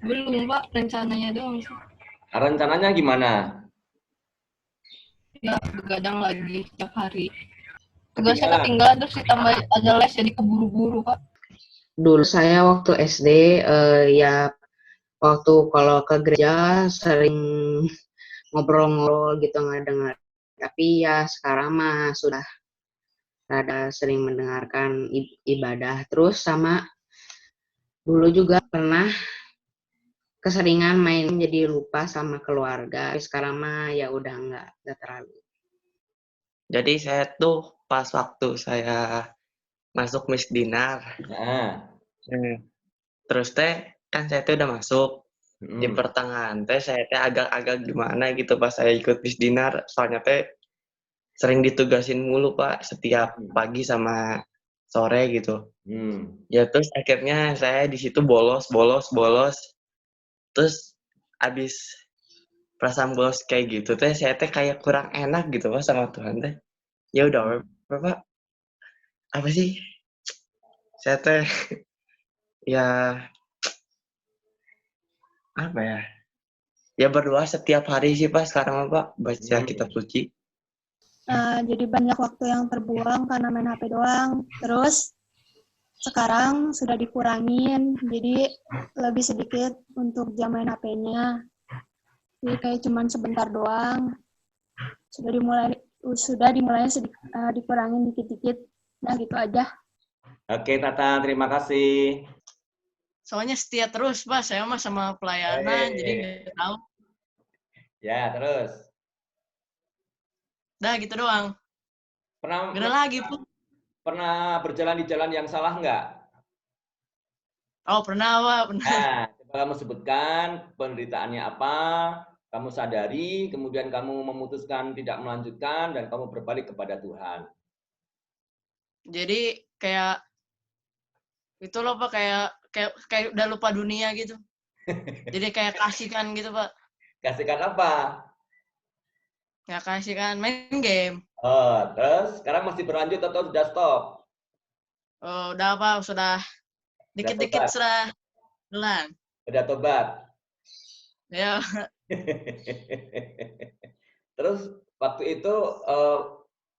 Belum Pak, rencananya doang sih. Rencananya gimana? Ya begadang lagi setiap hari. Tugasnya Ketinggalan. ketinggalan terus ditambah ada les jadi keburu-buru Pak. Dulu saya waktu SD, ya waktu kalau ke gereja sering ngobrol-ngobrol gitu nggak dengar. Tapi ya sekarang mah sudah rada sering mendengarkan ibadah. Terus sama dulu juga pernah keseringan main jadi lupa sama keluarga. Sekarang mah ya udah nggak terlalu. Jadi saya tuh pas waktu saya masuk Miss Dinar, Nah, terus teh kan saya tuh udah masuk di mm, pertengahan teh saya teh agak-agak gimana gitu pas saya ikut Miss Dinar, soalnya teh sering ditugasin mulu Pak setiap pagi sama sore gitu. Ya terus akhirnya saya di situ bolos, bolos, bolos. Terus abis perasaan bolos kayak gitu teh saya teh kayak kurang enak gitu Pak sama Tuhan teh. Ya udah, Bapak, apa sih? Saya teh ya apa ya? Ya berdoa setiap hari sih Pak sekarang Pak baca kitab suci. Nah, jadi banyak waktu yang terbuang karena main HP doang. Terus sekarang sudah dikurangin, jadi lebih sedikit untuk jam main HP-nya. Jadi kayak cuman sebentar doang. Sudah dimulai dikurangin dikit-dikit. Nah, gitu aja. Oke Tata, terima kasih. Soalnya setia terus Pak, saya mah sama pelayanan jadi nggak tahu. Ya, terus. Dah gitu doang. Pernah Gak ada lagi Pak. pernah berjalan di jalan yang salah nggak? Oh pernah Pak, pernah. Nah, coba kamu sebutkan penderitaannya apa, kamu sadari, kemudian kamu memutuskan tidak melanjutkan, dan kamu berbalik kepada Tuhan. Jadi kayak itu loh Pak, kayak udah lupa dunia gitu. Jadi kayak kasihkan gitu Pak. Kasihkan apa? Ya kasihkan main game. Oh, terus sekarang masih berlanjut atau sudah stop? Oh, udah Pak, sudah dikit-dikit tobat? sudah hilang. Sudah tobat? Ya, Terus waktu itu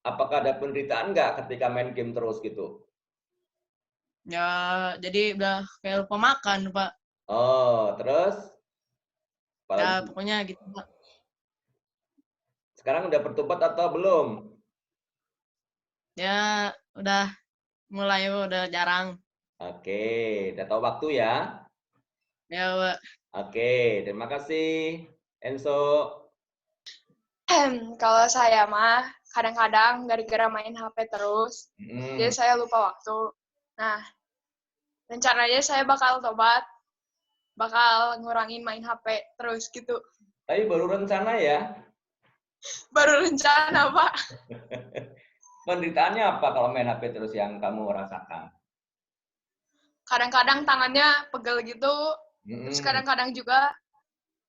apakah ada penderitaan nggak ketika main game terus gitu? ya jadi udah kayak lupa makan Pak. Oh, terus? Ya Apalagi? pokoknya gitu Pak. Sekarang udah bertobat atau belum? Ya udah mulai udah jarang. Oke, udah tahu waktu ya? Ya Pak. Oke, terima kasih Enzo. Kalau saya mah kadang-kadang gara-gara main HP terus, jadi saya lupa waktu. Nah, rencananya saya bakal tobat, bakal ngurangin main HP terus gitu. Tapi baru rencana ya? Baru rencana, Pak. Penderitaannya apa kalau main HP terus yang kamu rasakan? Kadang-kadang tangannya pegel gitu, terus kadang-kadang juga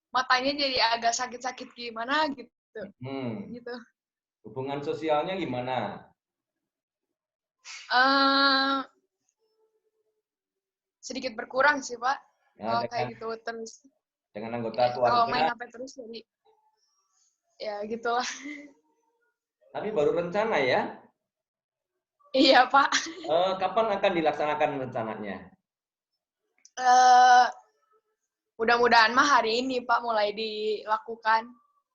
matanya jadi agak sakit-sakit gimana gitu. Gitu. Hubungan sosialnya gimana? Sedikit berkurang sih, Pak. Nah, kalau kayak gitu terus. Dengan anggota Kalau main keluarga? HP terus jadi ya gitulah. Tapi baru rencana ya? Iya, Pak. Kapan akan dilaksanakan rencananya? Mudah-mudahan mah hari ini, Pak, mulai dilakukan.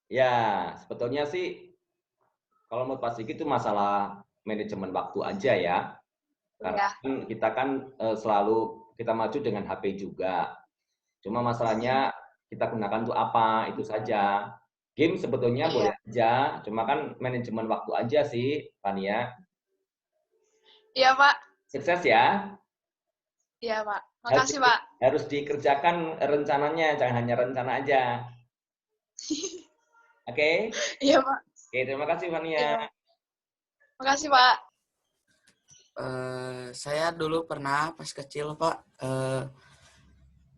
Ya, sebetulnya sih kalau menurut Pak Sigi itu masalah manajemen waktu aja ya. Karena kita kan selalu kita maju dengan HP juga. Cuma masalahnya kita gunakan untuk apa, itu saja. Game sebetulnya boleh aja, cuma kan manajemen waktu aja sih, Fania. Iya, Pak. Sukses ya. Iya, Pak. Makasih, Pak. Harus dikerjakan rencananya, jangan hanya rencana aja. Oke? Iya, Pak. Oke, terima kasih Fania. Iya. Makasih, Pak. Saya dulu pernah pas kecil Pak,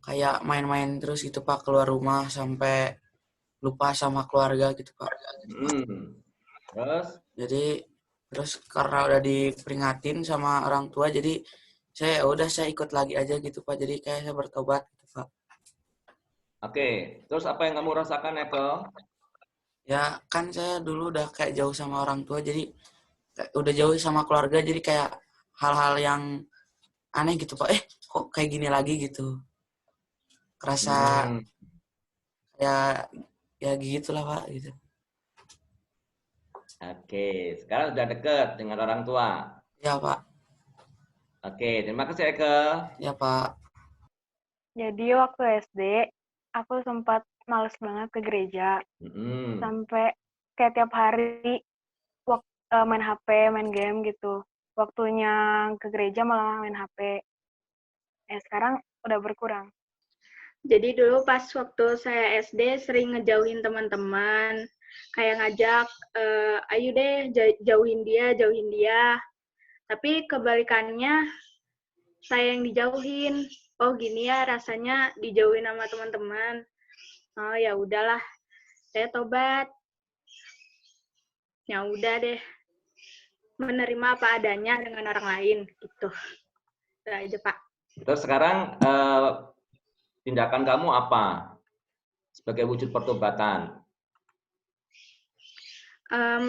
kayak main-main terus gitu Pak, keluar rumah sampai lupa sama keluarga gitu Pak. Terus? Jadi terus karena udah diperingatin sama orang tua, jadi saya ikut lagi aja gitu Pak. Jadi kayak saya bertobat. Gitu. Pak. Oke, terus apa yang kamu rasakan, Eko? Ya kan saya dulu udah kayak jauh sama orang tua, jadi udah jauh sama keluarga, jadi kayak hal-hal yang aneh gitu Pak. Kok kayak gini lagi gitu. Kerasa ya gitulah Pak gitu. Oke, sekarang udah deket dengan orang tua. Ya Pak. Oke, terima kasih Eke. Ya Pak. Jadi waktu SD aku sempat males banget ke gereja. Sampai kayak tiap hari main HP, main game gitu. Waktunya ke gereja malah main HP. Sekarang udah berkurang. Jadi dulu pas waktu saya SD sering ngejauhin teman-teman, kayak ngajak, ayo deh jauhin dia. Tapi kebalikannya saya yang dijauhin. Oh gini ya rasanya dijauhin sama teman-teman. Oh ya udahlah, saya tobat. Ya udah deh, menerima apa adanya dengan orang lain gitu. Udah aja Pak. Terus sekarang tindakan kamu apa sebagai wujud pertobatan?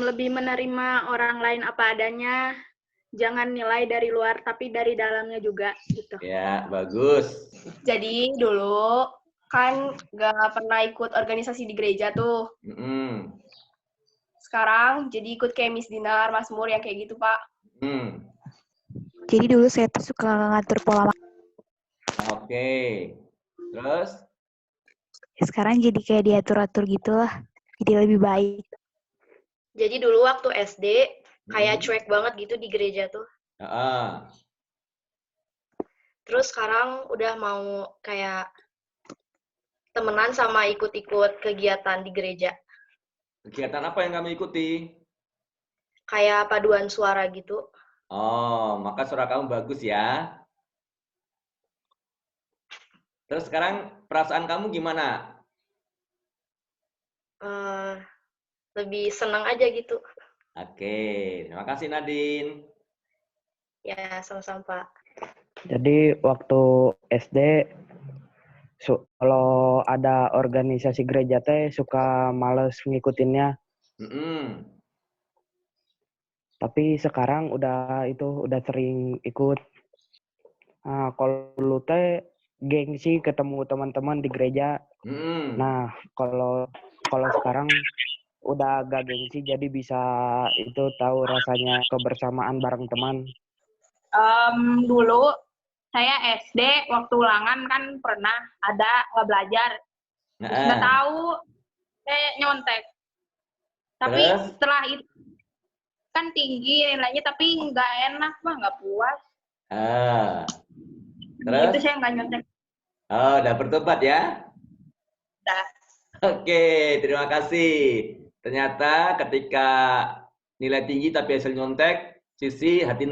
Lebih menerima orang lain apa adanya. Jangan nilai dari luar, tapi dari dalamnya juga, gitu. Ya, bagus. Jadi dulu kan gak pernah ikut organisasi di gereja tuh. Sekarang jadi ikut kayak Miss Dinar, Mazmur yang kayak gitu, Pak. Jadi dulu saya tuh suka ngatur pola makan. Oke. Terus? Sekarang jadi kayak diatur-atur gitu lah. Jadi lebih baik. Jadi dulu waktu SD, kayak cuek banget gitu di gereja tuh. Terus sekarang udah mau kayak temenan sama ikut-ikut kegiatan di gereja. Kegiatan apa yang kamu ikuti? Kayak paduan suara gitu. Oh, maka suara kamu bagus ya. Terus sekarang perasaan kamu gimana? Lebih senang aja gitu. Oke, terima kasih Nadine. Ya, sama-sama Pak. Jadi waktu SD kalau ada organisasi gereja teh suka males ngikutinnya. Tapi sekarang udah sering ikut. Nah, kalau dulu teh gengsi ketemu teman-teman di gereja. Nah, kalau sekarang udah agak gengsi, jadi bisa itu tahu rasanya kebersamaan bareng teman. Dulu saya SD waktu ulangan kan pernah ada belajar, nggak tahu saya nyontek. Tapi setelah itu kan tinggi nilainya, tapi nggak enak mah, nggak puas. Terus? Itu saya nggak nyontek. Oh, udah bertobat ya? Udah. Oke, terima kasih. Ternyata ketika nilai tinggi tapi hasil nyontek, Sisi hati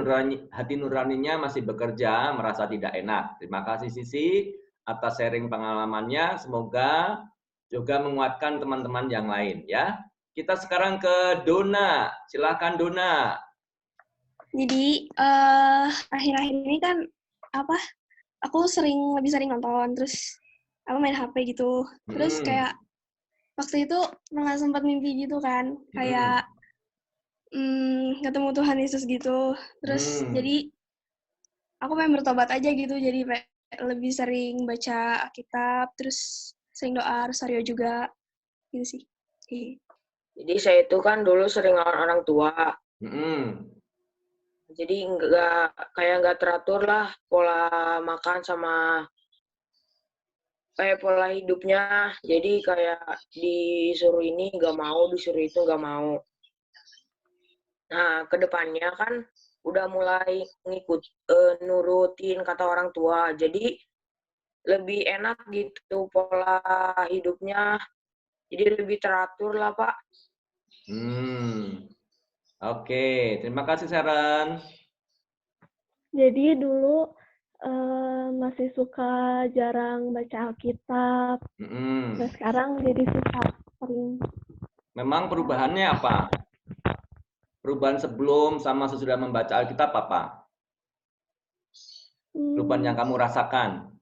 nuraninya masih bekerja, merasa tidak enak. Terima kasih Sisi atas sharing pengalamannya. Semoga juga menguatkan teman-teman yang lain ya. Kita sekarang ke Dona. Silakan Dona. Jadi akhir-akhir ini kan aku lebih sering nonton, terus aku main HP gitu. Terus kayak waktu itu pernah sempat mimpi gitu kan, kayak ketemu Tuhan Yesus gitu. Terus jadi aku pengen bertobat aja gitu, jadi lebih sering baca Alkitab, terus sering doa rosario juga gitu sih. Jadi saya itu kan dulu sering lawan orang tua. Jadi nggak teratur lah pola makan sama kayak pola hidupnya. Jadi kayak disuruh ini nggak mau, disuruh itu nggak mau. Nah, kedepannya kan udah mulai nurutin kata orang tua. Jadi lebih enak gitu pola hidupnya. Jadi lebih teratur lah, Pak. Oke, terima kasih Sharon. Jadi dulu masih suka jarang baca Alkitab. Nah, sekarang jadi suka sering. Memang perubahannya apa? Perubahan sebelum sama sesudah membaca Alkitab apa? Perubahan yang kamu rasakan?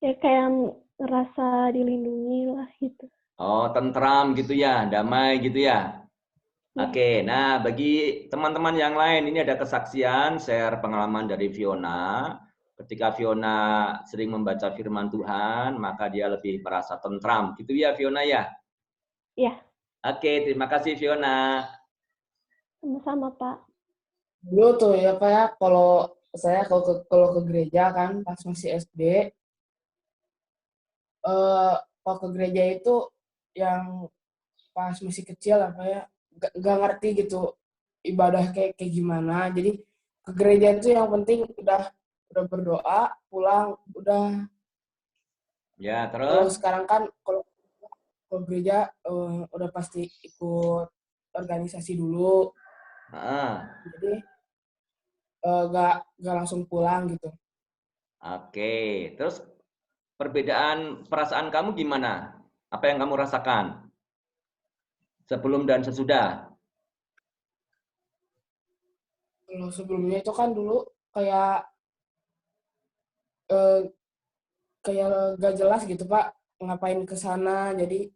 Ya kayak ngerasa dilindungi lah gitu. Oh, tentram gitu ya, damai gitu ya. Oke, nah bagi teman-teman yang lain ini ada kesaksian share pengalaman dari Fiona. Ketika Fiona sering membaca firman Tuhan, maka dia lebih merasa tentram. Gitu ya Fiona ya? Iya. Oke, terima kasih Fiona. Sama-sama, Pak. Dulu tuh ya Pak ya, kalau saya kalau ke gereja kan pas masih SD, kalau ke gereja itu yang pas masih kecil apa ya, gak ngerti gitu ibadah kayak gimana. Jadi ke gereja itu yang penting udah berdoa, pulang udah. Ya, Kalau terus? sekarang kan kalau gereja udah pasti ikut organisasi dulu. Jadi gak langsung pulang gitu. Oke, terus perbedaan perasaan kamu gimana? Apa yang kamu rasakan? Sebelum dan sesudah? Kalau sebelumnya itu kan dulu kayak gak jelas gitu Pak, ngapain ke sana, jadi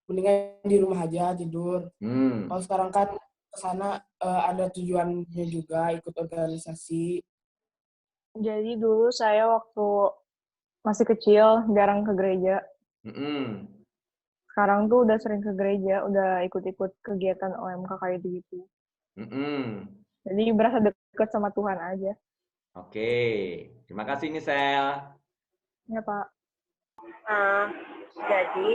mendingan di rumah aja tidur. Kalau sekarang kan ke sana ada tujuannya juga, ikut organisasi. Jadi dulu saya waktu masih kecil jarang ke gereja. Sekarang tuh udah sering ke gereja, udah ikut-ikut kegiatan OMK kayak gitu. Jadi berasa dekat sama Tuhan aja. Oke, terima kasih Michelle. Ya Pak. Jadi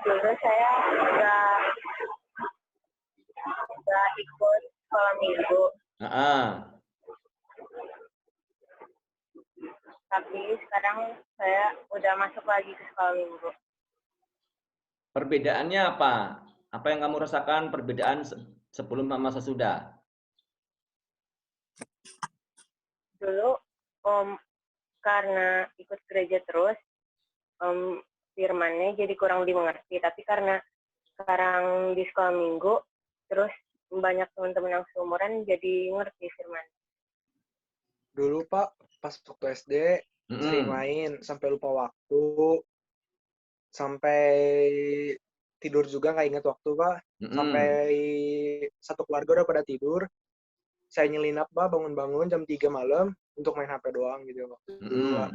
dulu saya nggak ikut sekolah minggu. Tapi sekarang saya udah masuk lagi ke sekolah minggu. Perbedaannya apa? Apa yang kamu rasakan perbedaan sebelum sama sesudah? Dulu karena ikut gereja terus, firmannya jadi kurang dimengerti. Tapi karena sekarang di sekolah minggu, terus banyak teman-teman yang seumuran jadi ngerti firman. Dulu Pak, pas waktu SD, sering main sampai lupa waktu, sampai tidur juga nggak ingat waktu Pak, sampai satu keluarga udah pada tidur, saya nyelinap Pak, bangun-bangun jam 3 malam untuk main HP doang gitu waktu dulu Pak.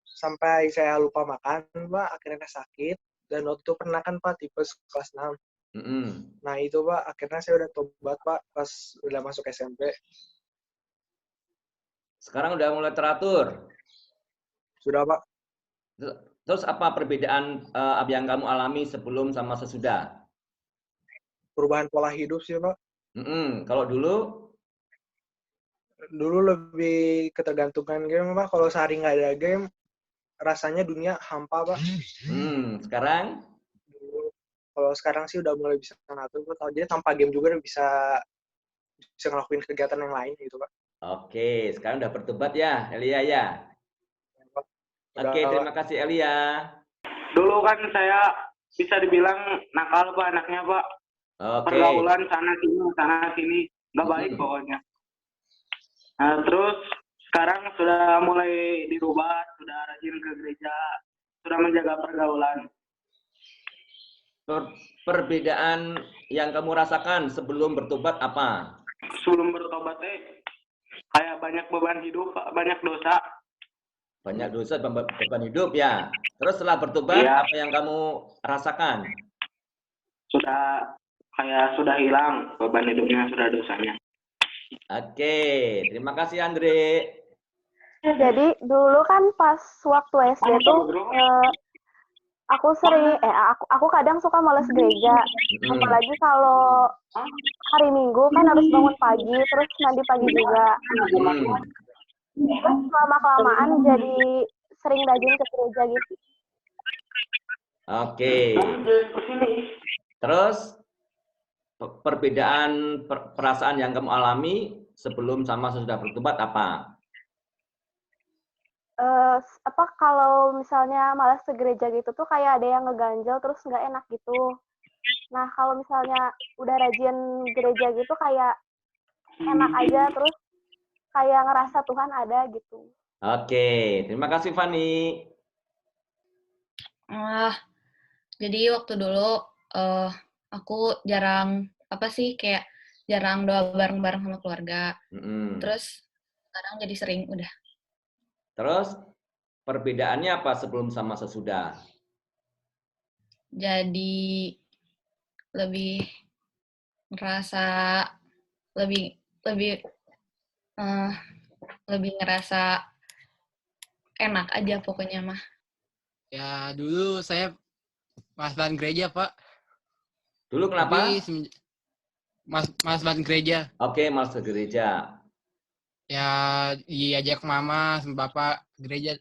Sampai saya lupa makan Pak, akhirnya sakit, dan waktu itu pernah kan Pak tipes kelas 6. Nah itu Pak, akhirnya saya udah tobat Pak pas udah masuk SMP. Sekarang udah mulai teratur? Sudah Pak. Terus apa perbedaan yang kamu alami sebelum sama sesudah? Perubahan pola hidup sih Pak. Kalau dulu? Dulu lebih ketergantungan game Pak. Kalau sehari nggak ada game, rasanya dunia hampa Pak. Sekarang? Kalau sekarang sih udah mulai bisa ngatur Pak. Jadi tanpa game juga udah bisa ngelakuin kegiatan yang lain gitu Pak. Oke, sekarang udah bertobat ya, Elia ya? Oke, terima kasih Elia. Dulu kan saya bisa dibilang nakal Pak anaknya Pak. Pergaulan sana sini, nggak baik pokoknya. Nah, terus sekarang sudah mulai dirubah, sudah rajin ke gereja, sudah menjaga pergaulan. Perbedaan yang kamu rasakan sebelum bertobat apa? Sebelum bertobat kayak banyak beban hidup, banyak dosa. Banyak dosa, beban hidup ya. Terus setelah bertobat, apa yang kamu rasakan? Sudah hilang beban hidupnya, sudah dosanya. Oke, terima kasih Andre. Jadi dulu kan pas waktu SD tuh aku sering aku kadang suka males gereja, apalagi kalau hari Minggu kan harus bangun pagi, terus mandi pagi juga. Terus lama-kelamaan jadi sering rajin ke gereja gitu. Oke. Terus perbedaan perasaan yang kamu alami sebelum sama sesudah bertobat apa? Kalau misalnya malas ke gereja gitu tuh kayak ada yang ngeganjel terus nggak enak gitu. Nah kalau misalnya udah rajin gereja gitu kayak enak aja, terus kayak ngerasa Tuhan ada gitu. Oke, terima kasih Fani. Jadi waktu dulu aku jarang kayak jarang doa bareng-bareng sama keluarga. Terus sekarang jadi sering udah. Terus perbedaannya apa sebelum sama sesudah? Jadi lebih ngerasa lebih ngerasa enak aja pokoknya mah. Ya dulu saya males gereja Pak. Dulu kenapa? Males banget gereja. Oke, males ke gereja. Ya diajak mama sama bapak ke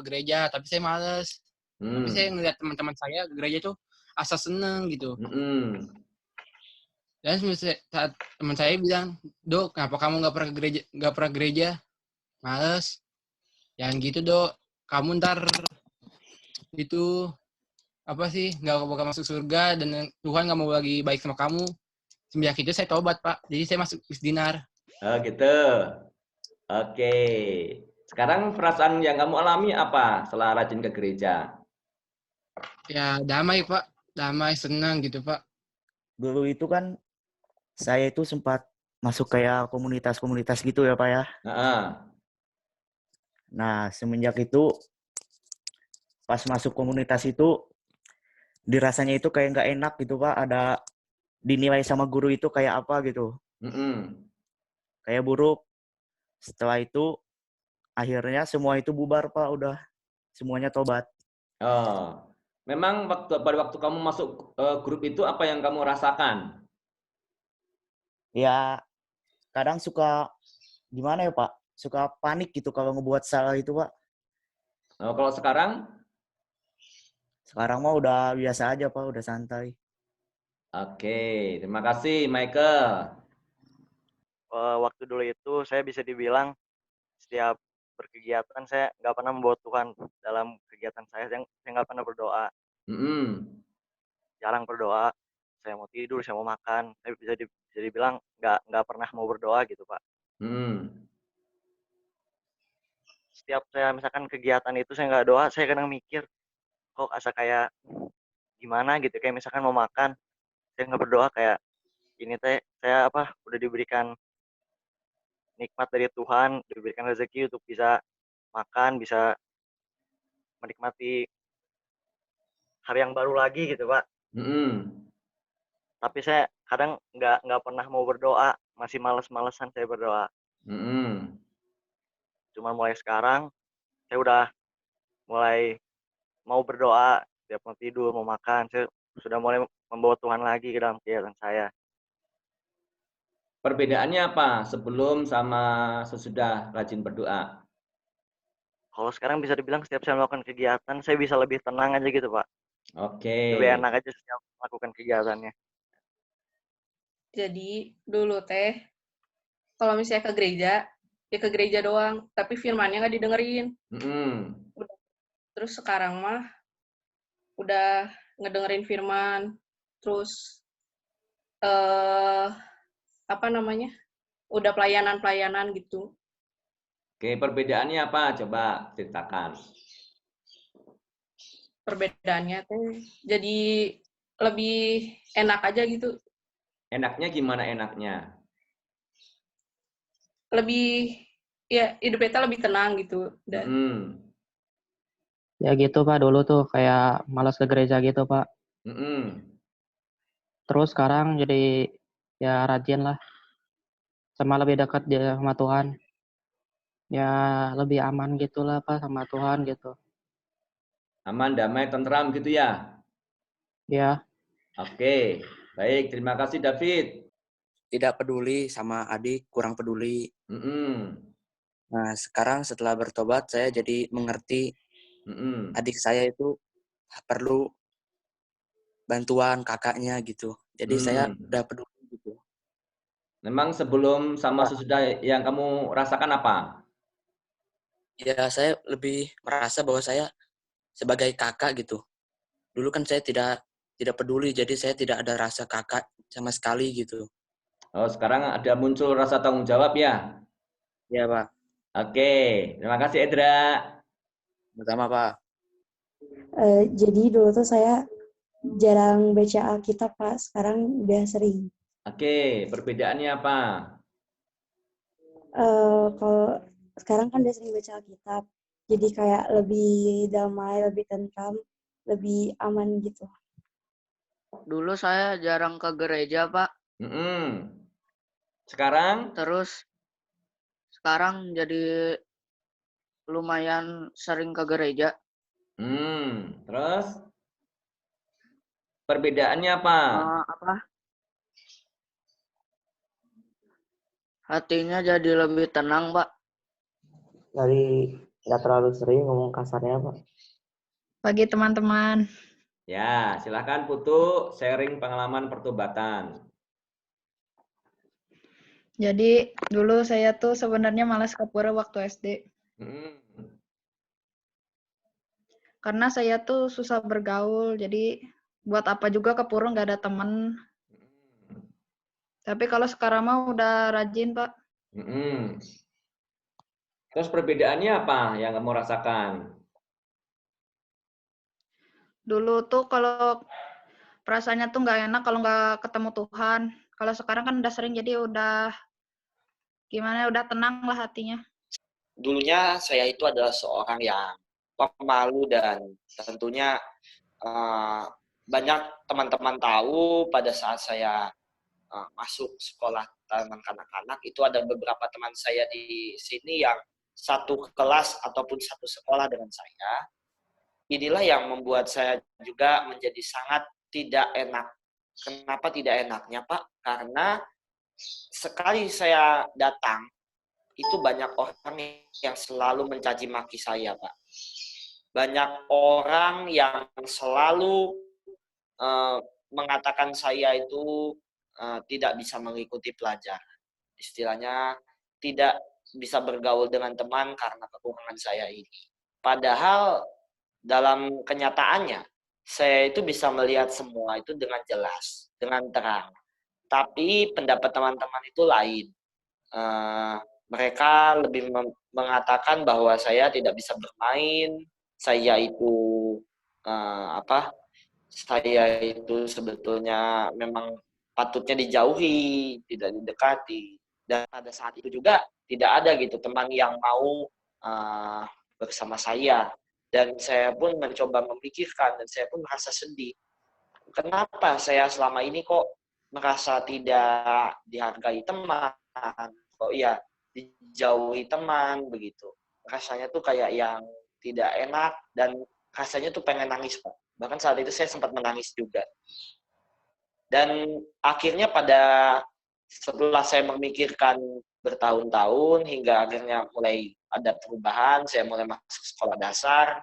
gereja, tapi saya males. Tapi saya ngeliat teman-teman saya ke gereja tuh asa seneng gitu. Dan saat teman saya bilang, Dok, kenapa kamu nggak pernah gereja? Males. Yang gitu Dok, kamu ntar itu nggak bakal masuk surga dan Tuhan nggak mau lagi baik sama kamu. Semenjak itu saya tobat Pak, jadi saya masuk Misdinar. Oh gitu. Oke. Sekarang perasaan yang kamu alami apa setelah rajin ke gereja? Ya damai Pak, damai, senang gitu Pak. Dulu itu kan saya itu sempat masuk kayak komunitas-komunitas gitu ya Pak ya. Nah semenjak itu pas masuk komunitas itu dirasanya itu kayak nggak enak gitu Pak. Ada dinilai sama guru itu kayak apa gitu. Kayak buruk. Setelah itu akhirnya semua itu bubar Pak, udah semuanya tobat. Oh, memang pada waktu kamu masuk grup itu apa yang kamu rasakan? Ya kadang suka gimana ya Pak, suka panik gitu kalau ngebuat salah itu Pak. Oh, kalau sekarang? Sekarang mah udah biasa aja Pak, udah santai. Oke, terima kasih Michael. Waktu dulu itu saya bisa dibilang setiap berkegiatan saya nggak pernah membawa Tuhan dalam kegiatan saya nggak pernah berdoa. Jarang berdoa. Saya mau tidur, saya mau makan, saya bisa dibilang nggak pernah mau berdoa gitu Pak. Setiap saya misalkan kegiatan itu saya nggak doa, saya kadang mikir kok asa kayak gimana gitu, kayak misalkan mau makan, saya nggak berdoa kayak ini saya udah diberikan nikmat dari Tuhan, diberikan rezeki untuk bisa makan, bisa menikmati hari yang baru lagi gitu Pak. Tapi saya kadang nggak pernah mau berdoa, masih males-malesan saya berdoa. Cuma mulai sekarang saya udah mulai mau berdoa, tiap mau tidur, mau makan, saya sudah mulai membawa Tuhan lagi ke dalam kegiatan saya. Perbedaannya apa sebelum sama sesudah rajin berdoa? Kalau sekarang bisa dibilang setiap saya melakukan kegiatan, saya bisa lebih tenang aja gitu Pak. Oke. Lebih enak aja setiap melakukan kegiatannya. Jadi dulu kalau misalnya ke gereja, ya ke gereja doang, tapi firmannya nggak didengerin. Terus sekarang mah udah ngedengerin firman, terus udah pelayanan gitu. Oke, perbedaannya apa? Coba ceritakan. Perbedaannya jadi lebih enak aja gitu. Enaknya gimana enaknya? Lebih, ya hidup kita lebih tenang gitu. Dan Ya gitu Pak, dulu tuh kayak malas ke gereja gitu Pak. Terus sekarang jadi ya rajin lah. Sama lebih dekat dia sama Tuhan. Ya lebih aman gitu lah Pak sama Tuhan gitu. Aman, damai, tentram gitu ya? Ya. Oke, baik. Terima kasih David. Tidak peduli sama adik, kurang peduli. Nah sekarang setelah bertobat saya jadi mengerti adik saya itu perlu bantuan kakaknya gitu. Jadi saya udah peduli gitu. Memang sebelum sama sesudah yang kamu rasakan apa? Ya saya lebih merasa bahwa saya sebagai kakak gitu. Dulu kan saya tidak peduli, jadi saya tidak ada rasa kakak sama sekali gitu. Oh, sekarang ada muncul rasa tanggung jawab ya? Iya Pak. Oke, terima kasih Edra. Sama Pak. Jadi dulu tuh saya jarang baca Alkitab, Pak. Sekarang udah sering. Oke, perbedaannya apa? Kalau sekarang kan udah sering baca Alkitab, jadi kayak lebih damai, lebih tentram, lebih aman gitu. Dulu saya jarang ke gereja, Pak. Sekarang? Terus sekarang jadi lumayan sering ke gereja. Terus? Perbedaannya apa? Hatinya jadi lebih tenang, Pak. Dari nggak terlalu sering ngomong kasarnya, Pak. Bagi teman-teman. Ya, silakan Putu sharing pengalaman pertobatan. Jadi dulu saya tuh sebenarnya malas ke pura waktu SD. Karena saya tuh susah bergaul, jadi buat apa juga ke pura nggak ada temen. Tapi kalau sekarang mah udah rajin, Pak. Terus perbedaannya apa yang kamu rasakan? Dulu tuh kalau perasaannya tuh nggak enak kalau nggak ketemu Tuhan. Kalau sekarang kan udah sering, jadi udah gimana, udah tenang lah hatinya. Dulunya saya itu adalah seorang yang pemalu dan tentunya banyak teman-teman tahu pada saat saya masuk sekolah taman kanak-kanak itu ada beberapa teman saya di sini yang satu kelas ataupun satu sekolah dengan saya. Inilah yang membuat saya juga menjadi sangat tidak enak. Kenapa tidak enaknya, Pak? Karena sekali saya datang, itu banyak orang yang selalu mencaci maki saya, Pak. Banyak orang yang selalu mengatakan saya itu tidak bisa mengikuti pelajaran. Istilahnya tidak bisa bergaul dengan teman karena kekurangan saya ini. Padahal dalam kenyataannya, saya itu bisa melihat semua itu dengan jelas, dengan terang. Tapi pendapat teman-teman itu lain. Mereka lebih mengatakan bahwa saya tidak bisa bermain, saya itu saya itu sebetulnya memang patutnya dijauhi, tidak didekati. Dan pada saat itu juga tidak ada gitu teman yang mau bersama saya. Dan saya pun mencoba memikirkan dan saya pun merasa sedih. Kenapa saya selama ini kok merasa tidak dihargai teman, kok ya dijauhi teman begitu. Rasanya tuh kayak yang tidak enak dan rasanya tuh pengen nangis, Pak. Bahkan saat itu saya sempat menangis juga. Dan akhirnya setelah saya memikirkan bertahun-tahun hingga akhirnya mulai ada perubahan, saya mulai masuk sekolah dasar,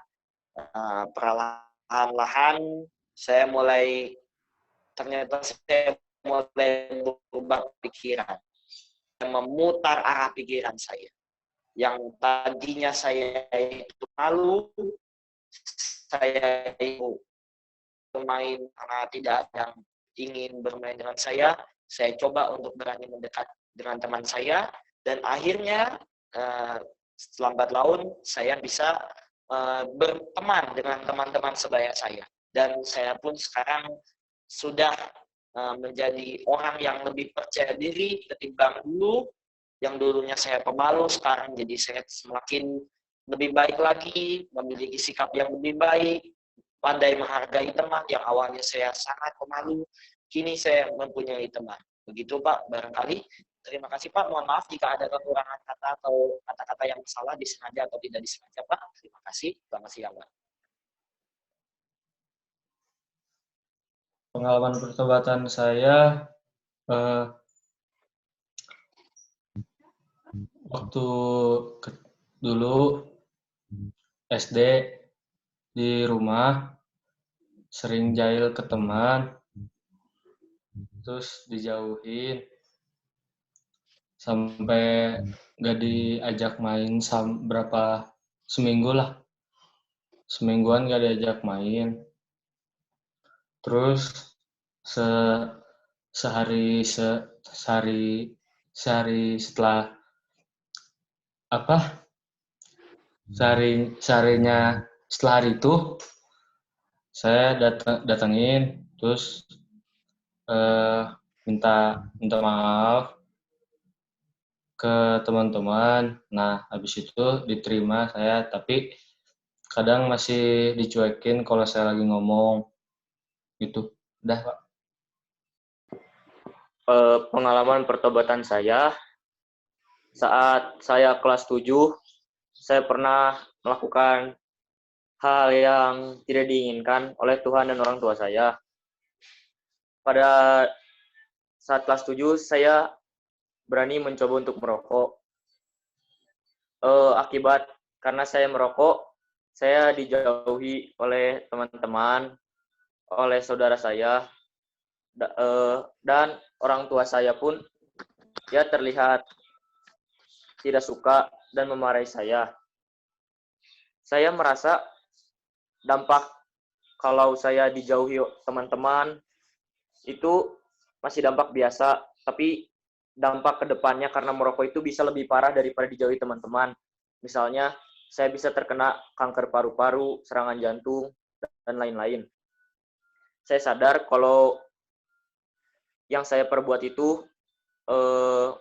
perlahan-lahan saya ternyata saya mulai berubah pikiran, memutar arah pikiran saya. Yang tadinya saya itu malu, saya itu bermain karena tidak ada yang ingin bermain dengan saya coba untuk berani mendekat dengan teman saya, dan akhirnya lambat laun saya bisa berteman dengan teman-teman sebaya saya. Dan saya pun sekarang sudah menjadi orang yang lebih percaya diri ketimbang dulu. Yang dulunya saya pemalu, sekarang jadi saya semakin lebih baik lagi, memiliki sikap yang lebih baik, pandai menghargai teman. Yang awalnya saya sangat pemalu, kini saya mempunyai teman. Begitu Pak, barangkali. Terima kasih Pak, mohon maaf jika ada kekurangan kata atau kata-kata yang salah disengaja atau tidak disengaja Pak. Terima kasih, selamat siang Pak. Pengalaman pertobatan saya waktu dulu SD di rumah sering jahil ke teman, terus dijauhin sampai nggak diajak main semingguan nggak diajak main. Terus sehari setelah seharinya setelah hari itu saya datengin terus minta maaf ke teman-teman. Nah, habis itu diterima saya, tapi kadang masih dicuekin kalau saya lagi ngomong gitu. Udah, Pak. Pengalaman pertobatan saya saat saya kelas 7, saya pernah melakukan hal yang tidak diinginkan oleh Tuhan dan orang tua saya. Pada saat kelas 7, saya berani mencoba untuk merokok. Akibat karena saya merokok, saya dijauhi oleh teman-teman, oleh saudara saya, dan orang tua saya pun ya terlihat tidak suka dan memarahi saya. Saya merasa dampak kalau saya dijauhi teman-teman itu masih dampak biasa, tapi dampak ke depannya karena merokok itu bisa lebih parah daripada dijauhi teman-teman. Misalnya, saya bisa terkena kanker paru-paru, serangan jantung, dan lain-lain. Saya sadar kalau yang saya perbuat itu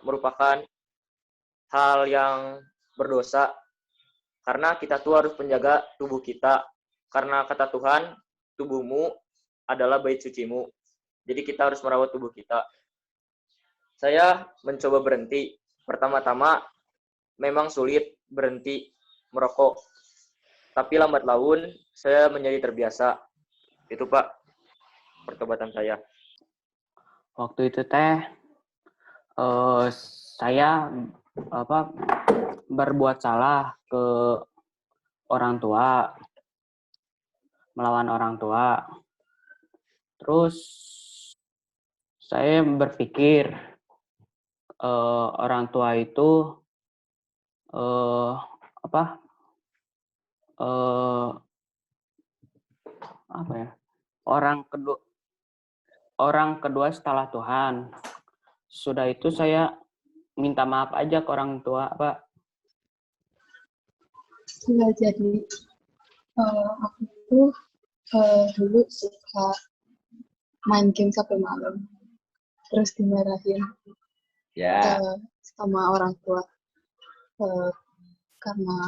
merupakan hal yang berdosa, karena kita tuh harus menjaga tubuh kita. Karena kata Tuhan, tubuhmu adalah bait sucimu. Jadi kita harus merawat tubuh kita. Saya mencoba berhenti. Pertama-tama memang sulit berhenti merokok. Tapi lambat laun saya menjadi terbiasa. Itu Pak, pertobatan saya. Waktu itu teh saya berbuat salah ke orang tua, melawan orang tua. Terus saya berpikir orang tua itu orang kedua setelah Tuhan. Sudah itu saya minta maaf aja ke orang tua, Pak. Ya, jadi aku tuh dulu suka main game sampai malam, terus dimarahin sama orang tua. Karena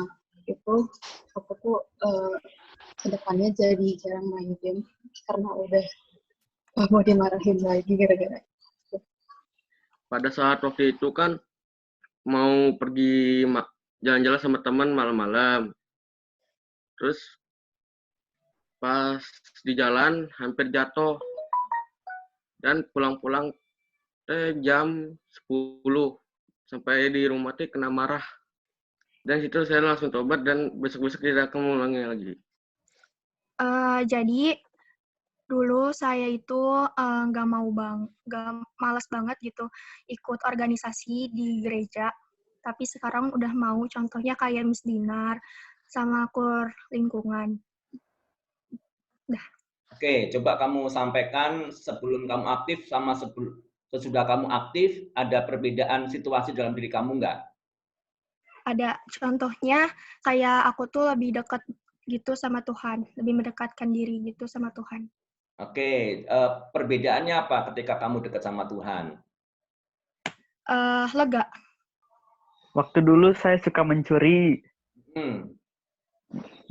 itu aku tuh kedepannya jadi jarang main game karena udah mau dimarahin lagi gara-gara. Pada saat waktu itu kan mau pergi jalan-jalan sama teman malam-malam. Terus pas di jalan hampir jatuh. Dan pulang-pulang jam 10. Sampai di rumah kena marah. Dan situ saya langsung tobat dan besok-besok tidak akan mengulangi lagi. Jadi dulu saya itu malas banget gitu ikut organisasi di gereja, tapi sekarang udah mau, contohnya kayak Miss Dinar sama kur lingkungan. Oke, coba kamu sampaikan sebelum kamu aktif sama sesudah kamu aktif, ada perbedaan situasi dalam diri kamu nggak? Ada, contohnya kayak aku tuh lebih dekat gitu sama Tuhan, lebih mendekatkan diri gitu sama Tuhan. Oke, perbedaannya apa ketika kamu dekat sama Tuhan? Lega. Waktu dulu saya suka mencuri.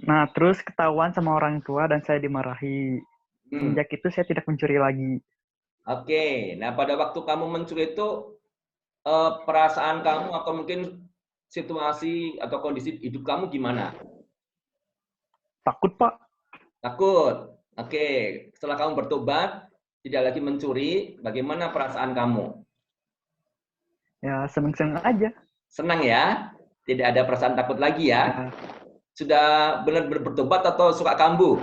Nah, terus ketahuan sama orang tua dan saya dimarahi. Sejak itu saya tidak mencuri lagi. Oke, nah pada waktu kamu mencuri itu, perasaan kamu atau mungkin situasi atau kondisi hidup kamu gimana? Takut, Pak. Takut. Oke, setelah kamu bertobat, tidak lagi mencuri, bagaimana perasaan kamu? Ya, seneng-seneng aja. Senang ya? Tidak ada perasaan takut lagi ya? Sudah benar-benar bertobat atau suka kambuh?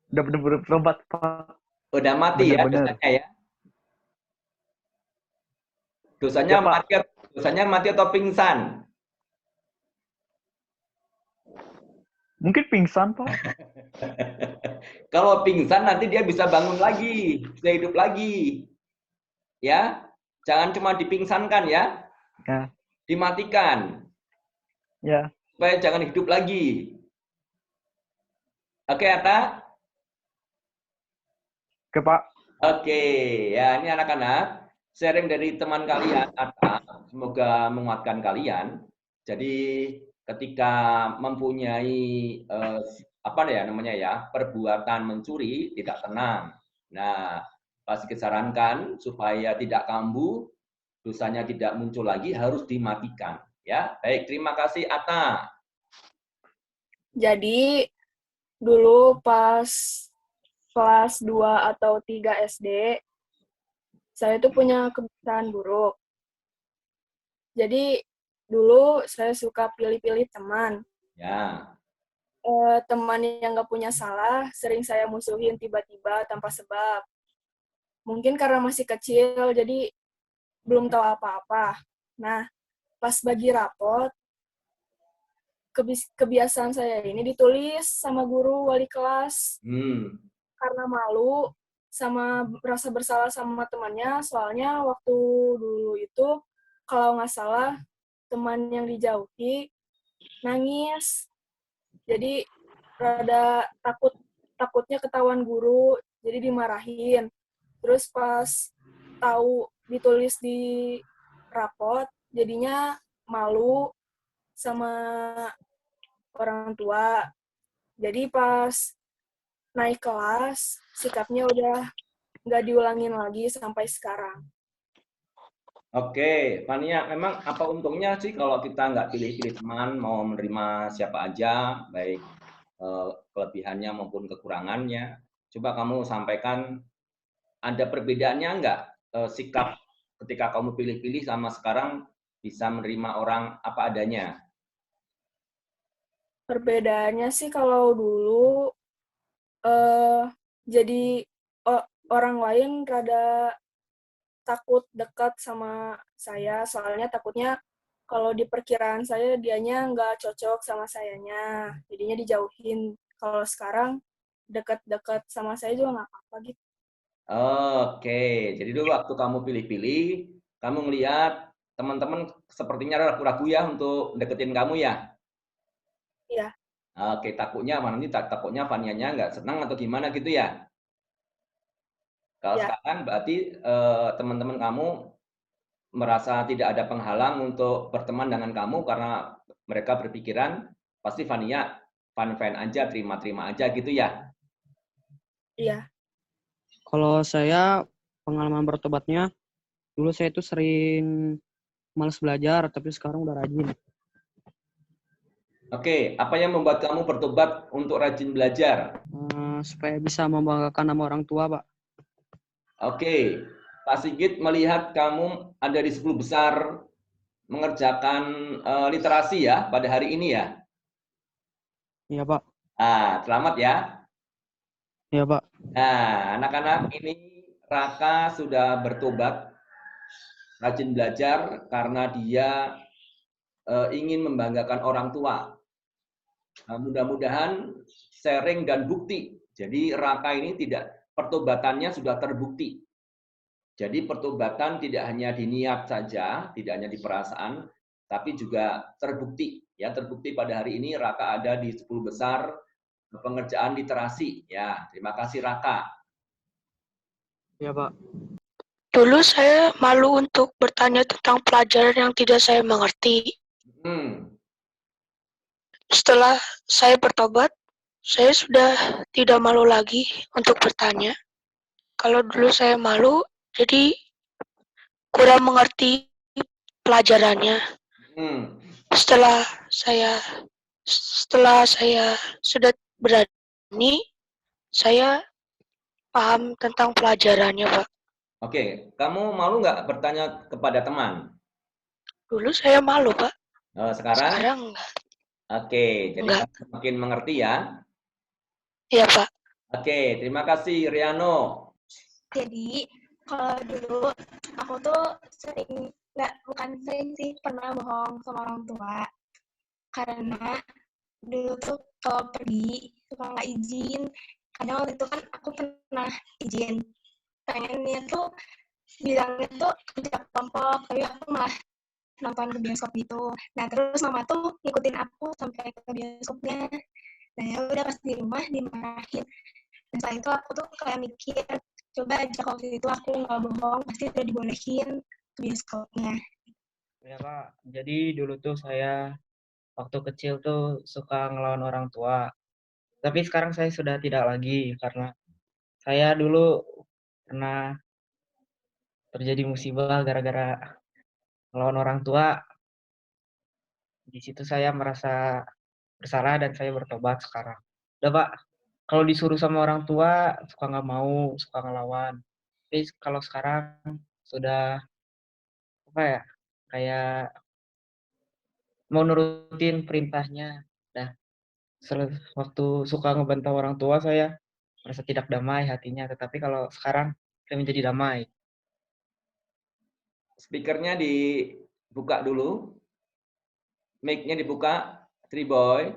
Udah benar-benar bertobat, Pak. Udah mati ya dosanya ya? Dosanya mati atau pingsan? Mungkin pingsan, Pak. Kalau pingsan nanti dia bisa bangun lagi, bisa hidup lagi. Ya, jangan cuma dipingsankan ya. Dimatikan. Ya. Supaya jangan hidup lagi. Oke, Atta? Oke, Pak. Oke, ya ini anak-anak. Sharing dari teman kalian, Atta. Semoga menguatkan kalian. Jadi ketika mempunyai perbuatan mencuri tidak tenang. Nah, pasti disarankan supaya tidak kambuh, dosanya tidak muncul lagi, harus dimatikan. Ya, baik. Terima kasih, Atta. Jadi dulu pas kelas 2 atau 3 SD, saya tuh punya kebiasaan buruk. Jadi dulu saya suka pilih-pilih teman. Ya. Teman yang nggak punya salah sering saya musuhin tiba-tiba tanpa sebab. Mungkin karena masih kecil, jadi belum tahu apa-apa. Nah, pas bagi rapot, kebiasaan saya ini ditulis sama guru wali kelas. Karena malu sama rasa bersalah sama temannya, soalnya waktu dulu itu, kalau nggak salah, teman yang dijauhi nangis. Jadi rada takutnya ketahuan guru, jadi dimarahin. Terus pas tahu ditulis di rapot, jadinya malu sama orang tua. Jadi pas naik kelas, sikapnya udah nggak diulangin lagi sampai sekarang. Oke, Fania, memang apa untungnya sih kalau kita nggak pilih-pilih teman, mau menerima siapa aja, baik kelebihannya maupun kekurangannya. Coba kamu sampaikan, ada perbedaannya nggak sikap ketika kamu pilih-pilih sama sekarang bisa menerima orang apa adanya? Perbedaannya sih kalau dulu jadi orang lain rada takut dekat sama saya, soalnya takutnya kalau di perkiraan saya dianya nggak cocok sama sayanya, jadinya dijauhin. Kalau sekarang dekat-dekat sama saya juga nggak apa-apa gitu. Oke, jadi dulu waktu kamu pilih-pilih, kamu ngelihat teman-teman sepertinya ragu-ragu ya untuk deketin kamu ya? Iya. Oke, takutnya Fanianya nggak senang atau gimana gitu ya? Kalau sekarang berarti teman-teman kamu merasa tidak ada penghalang untuk berteman dengan kamu karena mereka berpikiran pasti Fania fine-fine aja, terima-terima aja gitu ya? Iya. Kalau saya pengalaman bertobatnya, dulu saya itu sering malas belajar, tapi sekarang udah rajin. Oke, apa yang membuat kamu bertobat untuk rajin belajar? Supaya bisa membanggakan nama orang tua, Pak. Oke, Pak Sigit melihat kamu ada di 10 besar mengerjakan literasi ya pada hari ini ya? Iya, Pak. Selamat ya. Iya, Pak. Nah, anak-anak, ini Raka sudah bertobat, rajin belajar karena dia ingin membanggakan orang tua. Mudah-mudahan sharing dan bukti. Jadi Raka ini pertobatannya sudah terbukti. Jadi pertobatan tidak hanya di niat saja, tidak hanya di perasaan, tapi juga terbukti. Ya, terbukti pada hari ini Raka ada di 10 besar pengerjaan literasi. Ya, terima kasih Raka. Iya, Pak. Dulu saya malu untuk bertanya tentang pelajaran yang tidak saya mengerti. Setelah saya bertobat, saya sudah tidak malu lagi untuk bertanya. Kalau dulu saya malu, jadi kurang mengerti pelajarannya. Setelah saya sudah berani, saya paham tentang pelajarannya, Pak. Oke, kamu malu nggak bertanya kepada teman? Dulu saya malu, Pak. Sekarang enggak. Oke, jadi kamu makin mengerti ya? Iya, Pak. Oke, terima kasih Riano. Jadi, kalau dulu aku tuh bukan sering sih, pernah bohong sama orang tua. Karena dulu tuh kalau pergi suka nggak izin. Kadang waktu itu kan aku pernah izin. Pengennya tuh bilangnya tuh kerja kelompok, tapi aku malah nonton ke bioskop gitu. Nah terus mama tuh ngikutin aku sampai ke bioskopnya. Nah ya udah pas di rumah dimarahin. Dan setelah itu aku tuh kayak mikir, coba aja waktu itu aku nggak bohong, pasti udah dibolehin ke bioskopnya. Ya Pak, jadi dulu tuh saya waktu kecil tuh suka ngelawan orang tua. Tapi sekarang saya sudah tidak lagi karena saya dulu pernah terjadi musibah gara-gara ngelawan orang tua. Di situ saya merasa bersalah dan saya bertobat sekarang. Udah Pak, kalau disuruh sama orang tua suka nggak mau, suka ngelawan. Tapi kalau sekarang sudah apa ya, kayak mau nurutin perintahnya. Nah, waktu suka ngebantah orang tua saya merasa tidak damai hatinya, tetapi kalau sekarang saya menjadi damai. Speakernya dibuka dulu. Mic-nya dibuka, Triboy.